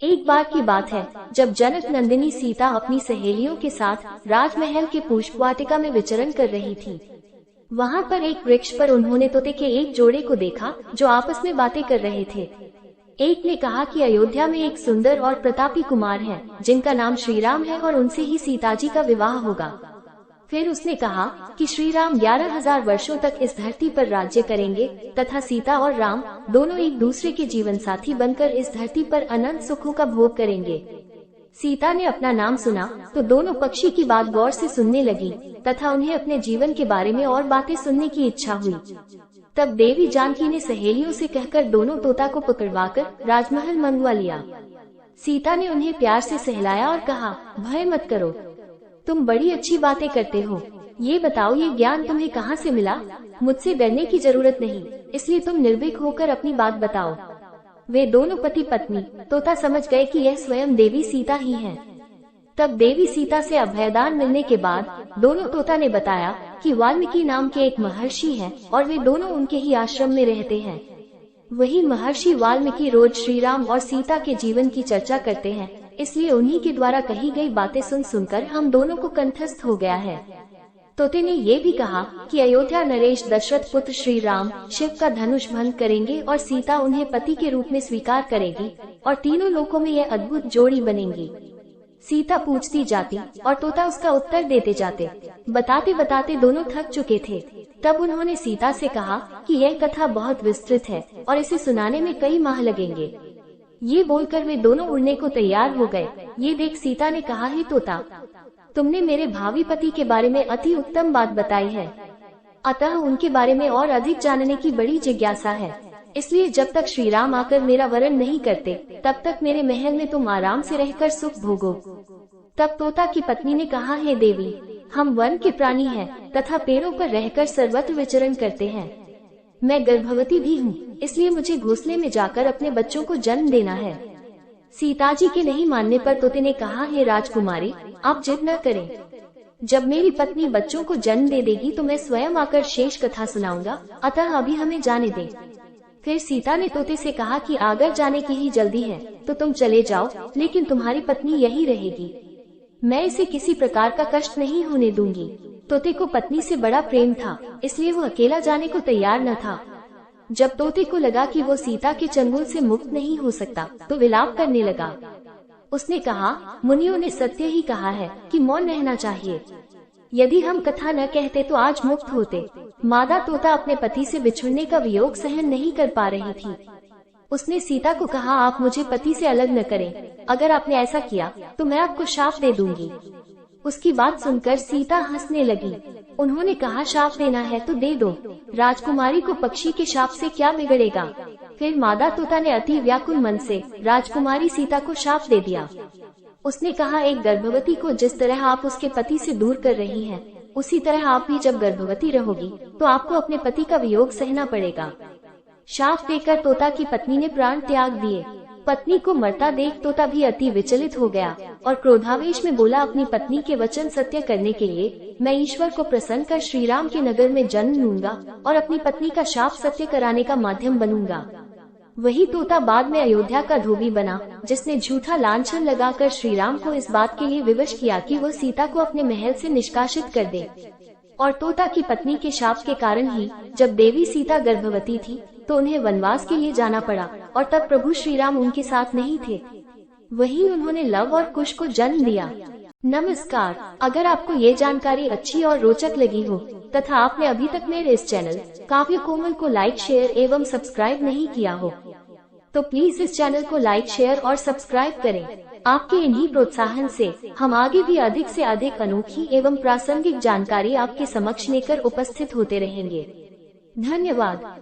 एक बार की बात है जब जनक नंदिनी सीता अपनी सहेलियों के साथ राजमहल के पुष्प वाटिका में विचरण कर रही थी। वहाँ पर एक वृक्ष पर उन्होंने तोते के एक जोड़े को देखा जो आपस में बातें कर रहे थे। एक ने कहा कि अयोध्या में एक सुंदर और प्रतापी कुमार है जिनका नाम श्री राम है और उनसे ही सीता जी का विवाह होगा। फिर उसने कहा कि श्री राम 11,000 वर्षों तक इस धरती पर राज्य करेंगे तथा सीता और राम दोनों एक दूसरे के जीवन साथी बनकर इस धरती पर अनंत सुखों का भोग करेंगे। सीता ने अपना नाम सुना तो दोनों पक्षी की बात गौर से सुनने लगी तथा उन्हें अपने जीवन के बारे में और बातें सुनने की इच्छा हुई। तब देवी जानकी ने सहेलियों से कहकर दोनों तोता को पकड़वाकर राजमहल मंगवा लिया। सीता ने उन्हें प्यार से सहलाया और कहा, भय मत करो, तुम बड़ी अच्छी बातें करते हो। ये बताओ, ये ज्ञान तुम्हें कहाँ से मिला? मुझसे डरने की जरूरत नहीं, इसलिए तुम निर्भीक होकर अपनी बात बताओ। वे दोनों पति पत्नी तोता समझ गए कि यह स्वयं देवी सीता ही हैं। तब देवी सीता से अभयदान मिलने के बाद दोनों तोता ने बताया कि वाल्मीकि नाम के एक महर्षि हैं और वे दोनों उनके ही आश्रम में रहते हैं। वही महर्षि वाल्मीकि रोज श्री राम और सीता के जीवन की चर्चा करते हैं, इसलिए उन्हीं के द्वारा कही गई बातें सुनकर हम दोनों को कंठस्थ हो गया है। तोते ने ये भी कहा कि अयोध्या नरेश दशरथ पुत्र श्री राम शिव का धनुष भंग करेंगे और सीता उन्हें पति के रूप में स्वीकार करेगी और तीनों लोकों में यह अद्भुत जोड़ी बनेंगी। सीता पूछती जाती और तोता उसका उत्तर देते जाते। बताते बताते दोनों थक चुके थे। तब उन्होंने सीता से कहा कि यह कथा बहुत विस्तृत है और इसे सुनाने में कई माह लगेंगे। ये बोलकर वे दोनों उड़ने को तैयार हो गए। ये देख सीता ने कहा, हे तोता, तुमने मेरे भावी पति के बारे में अति उत्तम बात बताई है, अतः उनके बारे में और अधिक जानने की बड़ी जिज्ञासा है। इसलिए जब तक श्री राम आकर मेरा वरण नहीं करते तब तक मेरे महल में तुम आराम से रहकर सुख भोगो। तब तोता की पत्नी ने कहा, हे देवी, हम वन के प्राणी हैं तथा पेड़ों पर रहकर सर्वत्र विचरण करते हैं। मैं गर्भवती भी हूँ, इसलिए मुझे घोंसले में जाकर अपने बच्चों को जन्म देना है। सीता जी के नहीं मानने पर तोते ने कहा, हे राजकुमारी, आप जिद न करें। जब मेरी पत्नी बच्चों को जन्म दे देगी तो मैं स्वयं आकर शेष कथा सुनाऊंगा, अतः अभी हमें जाने दें। फिर सीता ने तोते से कहा कि अगर जाने की ही जल्दी है तो तुम चले जाओ, लेकिन तुम्हारी पत्नी यही रहेगी। मैं इसे किसी प्रकार का कष्ट नहीं होने दूंगी। तोते को पत्नी से बड़ा प्रेम था, इसलिए वो अकेला जाने को तैयार न था। जब तोते को लगा कि वो सीता के चंगुल से मुक्त नहीं हो सकता तो विलाप करने लगा। उसने कहा, मुनियों ने सत्य ही कहा है कि मौन रहना चाहिए। यदि हम कथा न कहते तो आज मुक्त होते। मादा तोता अपने पति से बिछुड़ने का वियोग सहन नहीं कर पा रही थी। उसने सीता को कहा, आप मुझे पति से अलग न करें, अगर आपने ऐसा किया तो मैं आपको शाप दे दूंगी। उसकी बात सुनकर सीता हंसने लगी। उन्होंने कहा, शाप देना है तो दे दो, राजकुमारी को पक्षी के शाप से क्या बिगड़ेगा। फिर मादा तोता ने अति व्याकुल मन से राजकुमारी सीता को शाप दे दिया। उसने कहा, एक गर्भवती को जिस तरह आप उसके पति से दूर कर रही हैं, उसी तरह आप भी जब गर्भवती रहोगी तो आपको अपने पति का वियोग सहना पड़ेगा। शाप देकर तोता की पत्नी ने प्राण त्याग दिए। पत्नी को मरता देख तोता भी अति विचलित हो गया और क्रोधावेश में बोला, अपनी पत्नी के वचन सत्य करने के लिए मैं ईश्वर को प्रसन्न कर श्री राम के नगर में जन्म लूंगा और अपनी पत्नी का शाप सत्य कराने का माध्यम बनूंगा। वही तोता बाद में अयोध्या का धोबी बना, जिसने झूठा लांछन लगाकर श्री राम को इस बात के लिए विवश किया कि वो सीता को अपने महल से निष्कासित कर दे। और तोता की पत्नी के शाप के कारण ही जब देवी सीता गर्भवती थी तो उन्हें वनवास के लिए जाना पड़ा और तब प्रभु श्री राम उनके साथ नहीं थे। वही उन्होंने लव और कुश को जन्म दिया। नमस्कार, अगर आपको ये जानकारी अच्छी और रोचक लगी हो तथा आपने अभी तक मेरे इस चैनल काव्य कोमल को लाइक, शेयर एवं सब्सक्राइब नहीं किया हो तो प्लीज इस चैनल को लाइक, शेयर और सब्सक्राइब करें। आपके इन्हीं प्रोत्साहन से हम आगे भी अधिक से अधिक अनोखी एवं प्रासंगिक जानकारी आपके समक्ष लेकर उपस्थित होते रहेंगे। धन्यवाद।